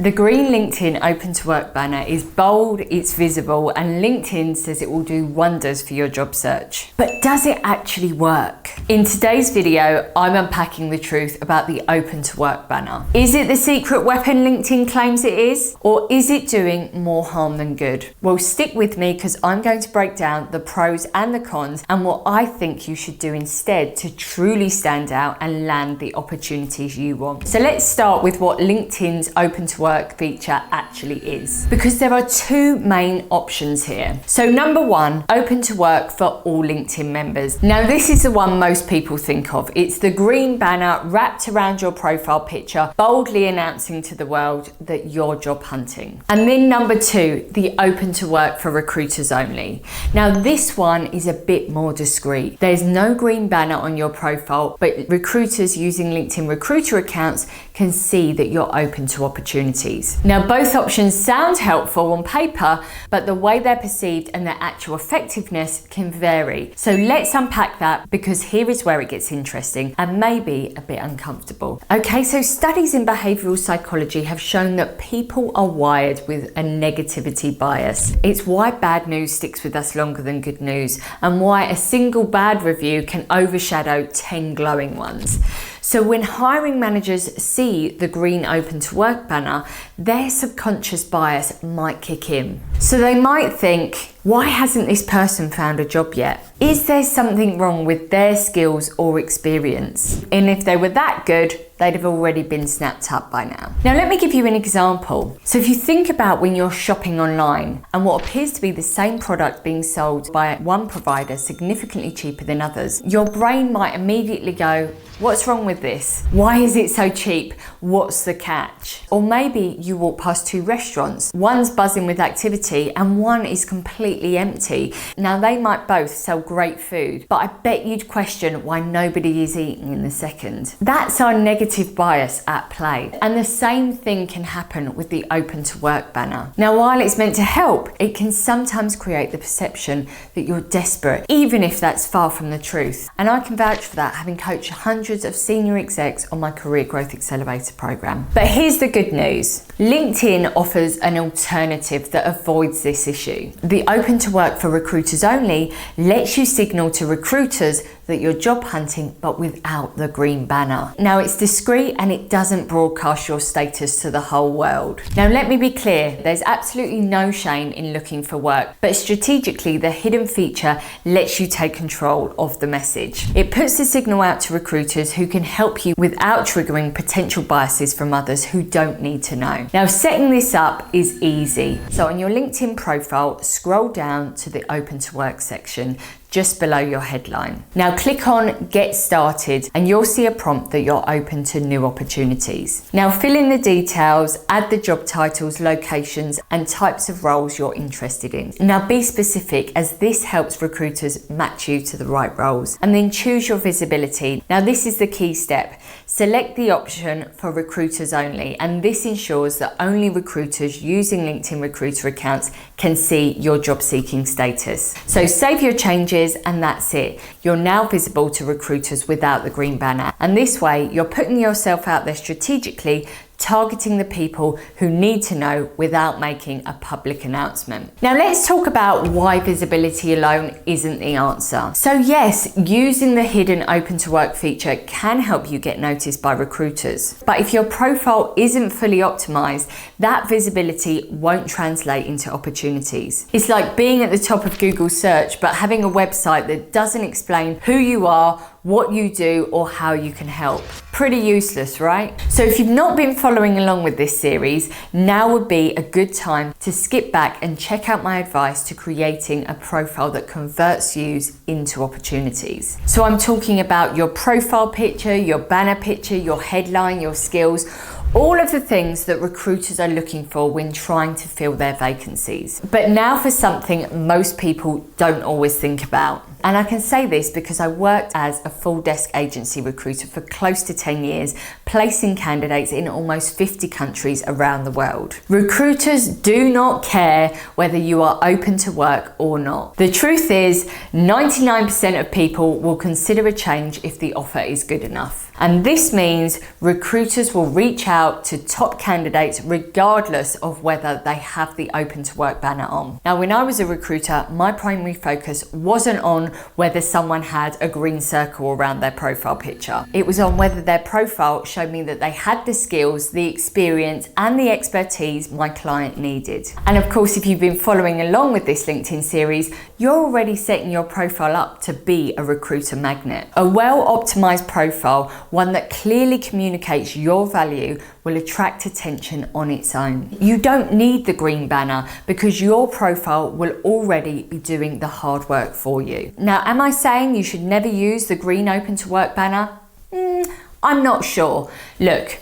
The green LinkedIn Open to Work banner is bold, it's visible, and LinkedIn says it will do wonders for your job search. But does it actually work? In today's video, I'm unpacking the truth about the Open to Work banner. Is it the secret weapon LinkedIn claims it is? Or is it doing more harm than good? Well, stick with me because I'm going to break down the pros and the cons and what I think you should do instead to truly stand out and land the opportunities you want. So let's start with what LinkedIn's Open to Work feature actually is, because there are two main options here. So number one, Open to Work for all LinkedIn members. Now this is the one most people think of. It's the green banner wrapped around your profile picture, boldly announcing to the world that you're job hunting. And then number two, the Open to Work for recruiters only. Now this one is a bit more discreet. There's no green banner on your profile, but recruiters using LinkedIn recruiter accounts can see that you're open to opportunities. Now both options sound helpful on paper, but the way they're perceived and their actual effectiveness can vary. So let's unpack that, because here is where it gets interesting and maybe a bit uncomfortable. Okay, so studies in behavioral psychology have shown that people are wired with a negativity bias. It's why bad news sticks with us longer than good news, and why a single bad review can overshadow 10 glowing ones. So when hiring managers see the green Open to Work banner, their subconscious bias might kick in. So they might think, why hasn't this person found a job yet? Is there something wrong with their skills or experience? And if they were that good, they'd have already been snapped up by now. Now let me give you an example. So if you think about when you're shopping online and what appears to be the same product being sold by one provider significantly cheaper than others, your brain might immediately go, what's wrong with this? Why is it so cheap? What's the catch? Or maybe you walk past two restaurants. One's buzzing with activity and one is completely empty. Now they might both sell great food, but I bet you'd question why nobody is eating in the second. That's our negative bias at play. And the same thing can happen with the Open to Work banner. Now while it's meant to help, it can sometimes create the perception that you're desperate, even if that's far from the truth. And I can vouch for that, having coached hundreds of senior execs on my Career Growth Accelerator program. But here's the good news. LinkedIn offers an alternative that avoids this issue. The Open to Work for recruiters only lets you signal to recruiters that you're job hunting, but without the green banner. Now it's discreet and it doesn't broadcast your status to the whole world. Now let me be clear, there's absolutely no shame in looking for work, but strategically the hidden feature lets you take control of the message. It puts the signal out to recruiters who can help you without triggering potential biases from others who don't need to know. Now setting this up is easy. So on your LinkedIn profile, scroll down to the Open to Work section just below your headline. Now click on Get Started and you'll see a prompt that you're open to new opportunities. Now fill in the details, add the job titles, locations and types of roles you're interested in. Now be specific, as this helps recruiters match you to the right roles. And then choose your visibility. Now this is the key step. Select the option for recruiters only, and this ensures that only recruiters using LinkedIn recruiter accounts can see your job seeking status. So save your changes and that's it. You're now visible to recruiters without the green banner. And this way you're putting yourself out there strategically, targeting the people who need to know without making a public announcement. Now let's talk about why visibility alone isn't the answer. So yes, using the hidden Open to Work feature can help you get noticed by recruiters. But if your profile isn't fully optimized, that visibility won't translate into opportunities. It's like being at the top of Google search, but having a website that doesn't explain who you are, what you do, or how you can help. Pretty useless, right? So if you've not been following along with this series, now would be a good time to skip back and check out my advice to creating a profile that converts views into opportunities. So I'm talking about your profile picture, your banner picture, your headline, your skills, all of the things that recruiters are looking for when trying to fill their vacancies. But now for something most people don't always think about. And I can say this because I worked as a full desk agency recruiter for close to 10 years, placing candidates in almost 50 countries around the world. Recruiters do not care whether you are open to work or not. The truth is, 99% of people will consider a change if the offer is good enough. And this means recruiters will reach out to top candidates regardless of whether they have the open to work banner on. Now, when I was a recruiter, my primary focus wasn't on whether someone had a green circle around their profile picture. It was on whether their profile showed me that they had the skills, the experience, and the expertise my client needed. And of course, if you've been following along with this LinkedIn series, you're already setting your profile up to be a recruiter magnet. A well-optimized profile, one that clearly communicates your value, will attract attention on its own. You don't need the green banner because your profile will already be doing the hard work for you. Now, am I saying you should never use the green open to work banner? I'm not sure. Look,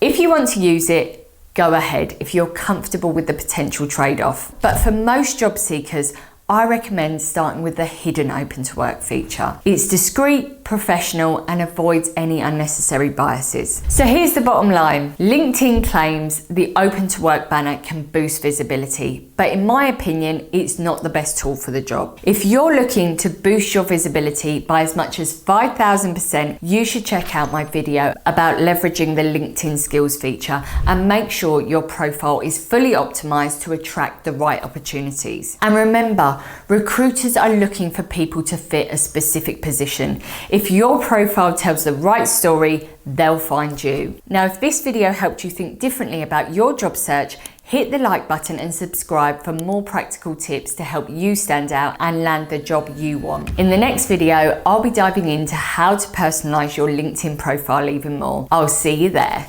if you want to use it, go ahead if you're comfortable with the potential trade-off. But for most job seekers, I recommend starting with the hidden open to work feature. It's discreet, professional, and avoids any unnecessary biases. So here's the bottom line. LinkedIn claims the open to work banner can boost visibility, but in my opinion, it's not the best tool for the job. If you're looking to boost your visibility by as much as 5,000%, you should check out my video about leveraging the LinkedIn skills feature and make sure your profile is fully optimized to attract the right opportunities. And remember, recruiters are looking for people to fit a specific position. If your profile tells the right story, they'll find you. Now, if this video helped you think differently about your job search, hit the like button and subscribe for more practical tips to help you stand out and land the job you want. In the next video, I'll be diving into how to personalize your LinkedIn profile even more. I'll see you there.